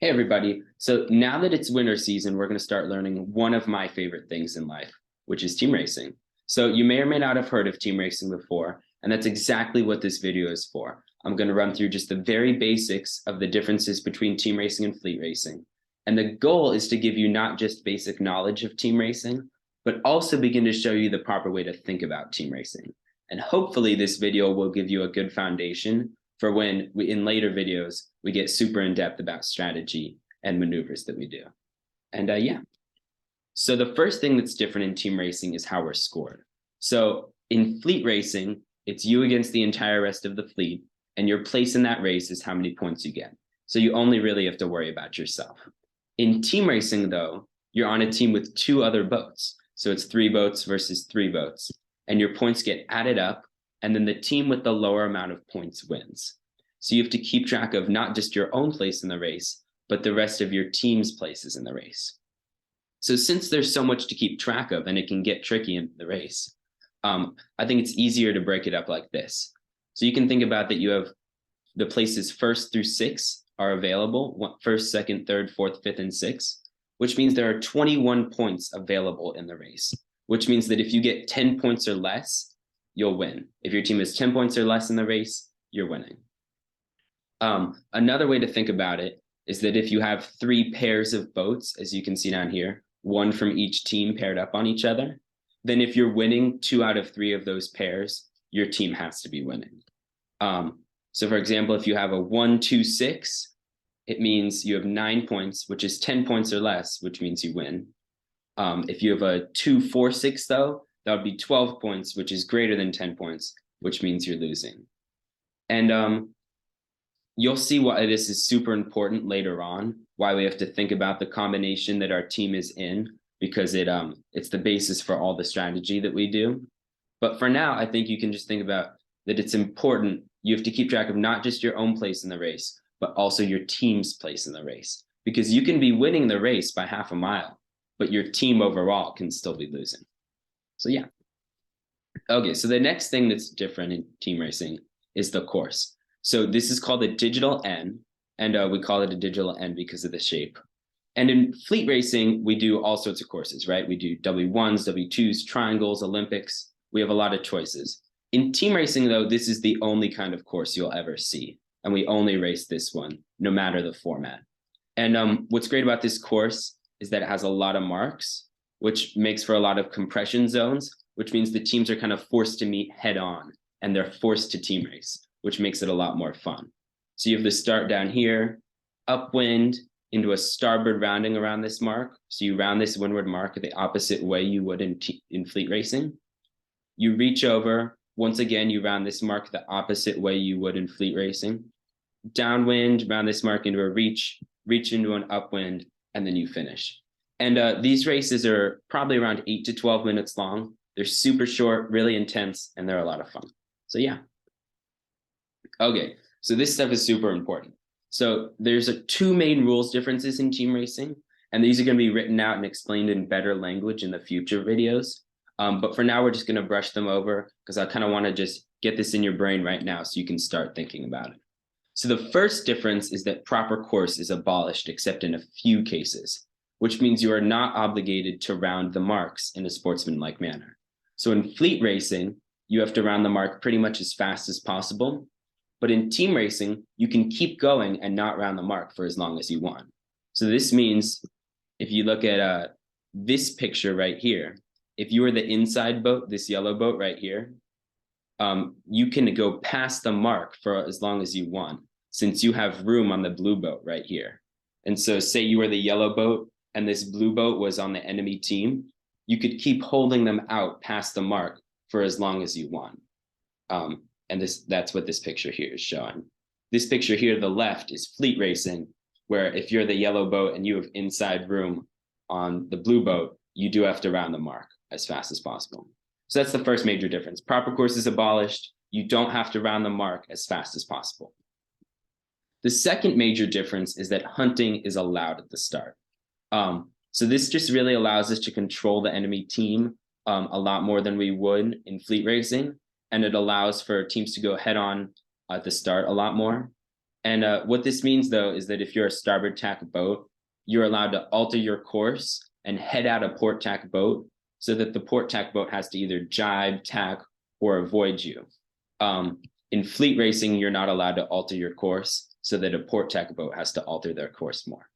Hey everybody. So now that it's winter season, we're going to start learning one of my favorite things in life, which is team racing. So you may or may not have heard of team racing before, and that's exactly what this video is for. I'm going to run through just the very basics of the differences between team racing and fleet racing. And the goal is to give you not just basic knowledge of team racing, but also begin to show you the proper way to think about team racing. And hopefully this video will give you a good foundation for when in later videos, we get super in depth about strategy and maneuvers that we do. And yeah, so the first thing that's different in team racing is how we're scored. So in fleet racing, it's you against the entire rest of the fleet, and your place in that race is how many points you get. So you only really have to worry about yourself. In team racing, though, you're on a team with two other boats. So it's 3 boats versus 3 boats, and your points get added up, and then the team with the lower amount of points wins. So you have to keep track of not just your own place in the race, but the rest of your team's places in the race. So since there's so much to keep track of and it can get tricky in the race, I think it's easier to break it up like this. So you can think about that you have the places 1st through 6 are available, 1st, 2nd, 3rd, 4th, 5th, and 6th, which means there are 21 points available in the race, which means that if you get 10 points or less, you'll win. If your team has 10 points or less in the race, you're winning. Another way to think about it is that if you have 3 pairs of boats, as you can see down here, one from each team paired up on each other, then if you're winning 2 out of 3 of those pairs, your team has to be winning. So for example, if you have a 1, 2, 6, it means you have 9 points, which is 10 points or less, which means you win. If you have a 2, 4, 6, though, that would be 12 points, which is greater than 10 points, which means you're losing. And you'll see why this is super important later on, why we have to think about the combination that our team is in, because it's the basis for all the strategy that we do. But for now, I think you can just think about that it's important. You have to keep track of not just your own place in the race, but also your team's place in the race, because you can be winning the race by half a mile, but your team overall can still be losing. So yeah. Okay, so the next thing that's different in team racing is the course. So this is called a digital N, and we call it a digital N because of the shape. And in fleet racing, we do all sorts of courses, right? We do W1s, W2s, triangles, Olympics. We have a lot of choices. In team racing, though, this is the only kind of course you'll ever see. And we only race this one, no matter the format. And what's great about this course is that it has a lot of marks, which makes for a lot of compression zones, which means the teams are kind of forced to meet head on, and they're forced to team race, which makes it a lot more fun. So you have the start down here, upwind into a starboard rounding around this mark. So you round this windward mark the opposite way you would in fleet racing. You reach over. Once again, you round this mark the opposite way you would in fleet racing. Downwind, round this mark into a reach into an upwind, and then you finish. And these races are probably around 8 to 12 minutes long. They're super short, really intense, and they're a lot of fun. So yeah. Okay, so this stuff is super important. So there's 2 main rules differences in team racing, and these are going to be written out and explained in better language in the future videos. But for now, we're just going to brush them over because I kind of want to just get this in your brain right now so you can start thinking about it. So the first difference is that proper course is abolished except in a few cases, which means you are not obligated to round the marks in a sportsmanlike manner. So in fleet racing, you have to round the mark pretty much as fast as possible. But in team racing, you can keep going and not round the mark for as long as you want. So this means if you look at this picture right here, if you were the inside boat, this yellow boat right here, you can go past the mark for as long as you want, since you have room on the blue boat right here. And so say you were the yellow boat and this blue boat was on the enemy team, you could keep holding them out past the mark for as long as you want. And that's what this picture here is showing. This picture here to the left is fleet racing, where if you're the yellow boat and you have inside room on the blue boat, you do have to round the mark as fast as possible. So that's the first major difference. Proper course is abolished. You don't have to round the mark as fast as possible. The second major difference is that hunting is allowed at the start. So this just really allows us to control the enemy team a lot more than we would in fleet racing. And it allows for teams to go head on at the start a lot more. And what this means, though, is that if you're a starboard tack boat, you're allowed to alter your course and head out a port tack boat so that the port tack boat has to either jibe, tack, or avoid you. In fleet racing, you're not allowed to alter your course so that a port tack boat has to alter their course more.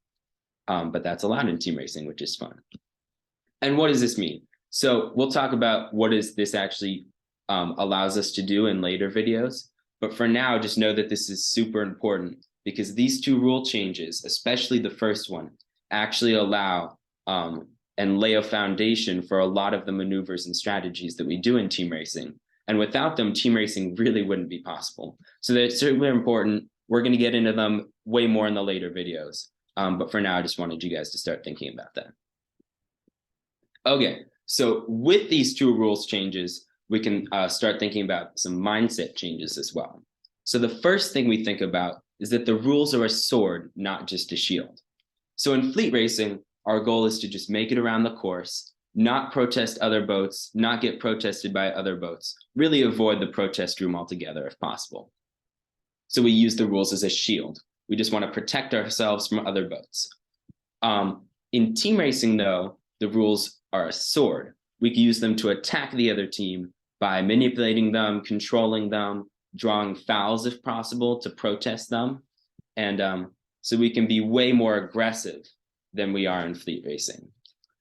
But that's allowed in team racing, which is fun. And what does this mean? So we'll talk about what is this actually allows us to do in later videos. But for now, just know that this is super important because these two rule changes, especially the first one, actually allow and lay a foundation for a lot of the maneuvers and strategies that we do in team racing. And without them, team racing really wouldn't be possible. So they're super important. We're going to get into them way more in the later videos. But for now, I just wanted you guys to start thinking about that. Okay, so with these two rules changes, we can start thinking about some mindset changes as well. So the first thing we think about is that the rules are a sword, not just a shield. So in fleet racing, our goal is to just make it around the course, not protest other boats, not get protested by other boats, really avoid the protest room altogether if possible. So we use the rules as a shield. We just want to protect ourselves from other boats. In team racing, though, the rules are a sword. We can use them to attack the other team by manipulating them, controlling them, drawing fouls if possible to protest them. And so we can be way more aggressive than we are in fleet racing.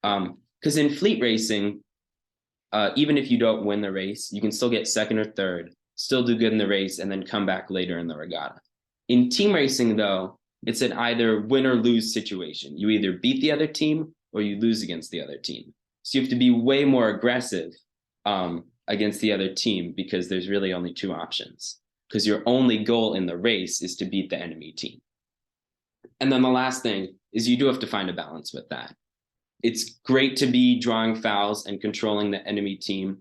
Because in fleet racing, even if you don't win the race, you can still get second or third, still do good in the race, and then come back later in the regatta. In team racing, though, it's an either win or lose situation. You either beat the other team or you lose against the other team. So you have to be way more aggressive against the other team because there's really only two options. Because your only goal in the race is to beat the enemy team. And then the last thing is you do have to find a balance with that. It's great to be drawing fouls and controlling the enemy team,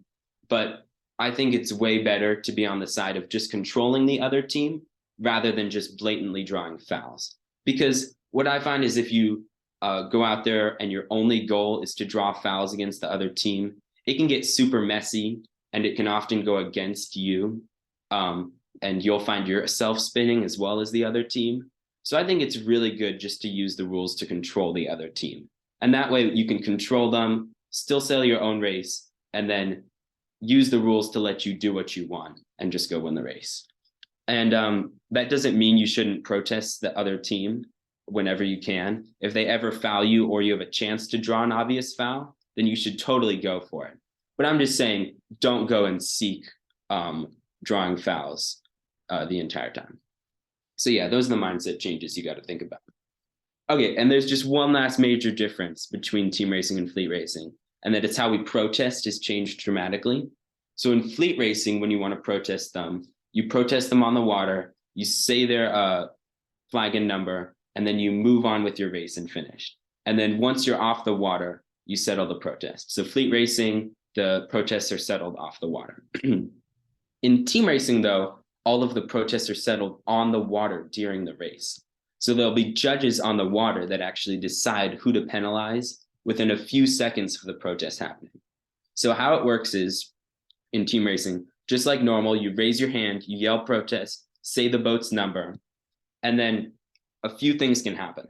but I think it's way better to be on the side of just controlling the other team rather than just blatantly drawing fouls. Because what I find is if you go out there and your only goal is to draw fouls against the other team, it can get super messy and it can often go against you. And you'll find yourself spinning as well as the other team. So I think it's really good just to use the rules to control the other team. And that way you can control them, still sail your own race, and then use the rules to let you do what you want and just go win the race. And that doesn't mean you shouldn't protest the other team whenever you can. If they ever foul you or you have a chance to draw an obvious foul, then you should totally go for it. But I'm just saying, don't go and seek drawing fouls the entire time. So yeah, those are the mindset changes you got to think about. Okay, and there's just one last major difference between team racing and fleet racing, and that it's how we protest has changed dramatically. So in fleet racing, when you want to protest them, you protest them on the water, you say their flag and number, and then you move on with your race and finish. And then once you're off the water, you settle the protest. So fleet racing, the protests are settled off the water. In team racing, though, all of the protests are settled on the water during the race. So there'll be judges on the water that actually decide who to penalize within a few seconds of the protest happening. So how it works is, in team racing, just like normal, you raise your hand, you yell protest, say the boat's number, and then a few things can happen.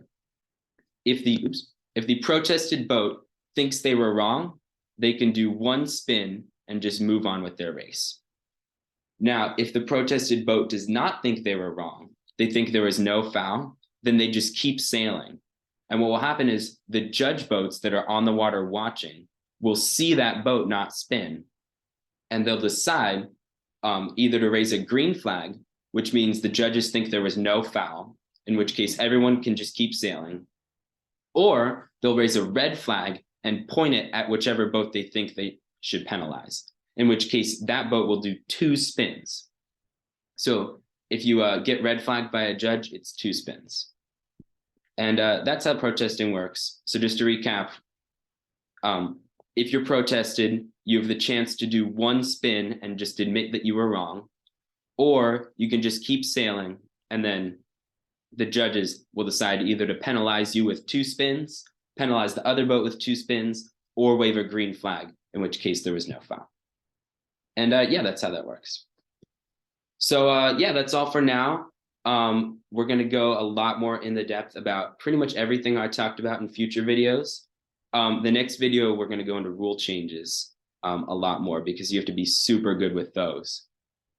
If the protested boat thinks they were wrong, they can do one spin and just move on with their race. Now, if the protested boat does not think they were wrong, they think there was no foul, then they just keep sailing. And what will happen is the judge boats that are on the water watching will see that boat not spin, and they'll decide either to raise a green flag, which means the judges think there was no foul, in which case everyone can just keep sailing, or they'll raise a red flag and point it at whichever boat they think they should penalize, in which case that boat will do 2 spins. So if you get red flagged by a judge, it's 2 spins. And that's how protesting works. So just to recap, if you're protested, you have the chance to do 1 spin and just admit that you were wrong, or you can just keep sailing and then the judges will decide either to penalize you with 2 spins, penalize the other boat with 2 spins, or wave a green flag, in which case there was no foul. And yeah, that's how that works. So yeah, that's all for now. We're going to go a lot more in the depth about pretty much everything I talked about in future videos. The next video, we're going to go into rule changes a lot more because you have to be super good with those.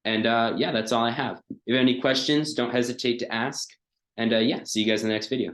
And yeah, that's all I have. If you have any questions, don't hesitate to ask. And yeah, see you guys in the next video.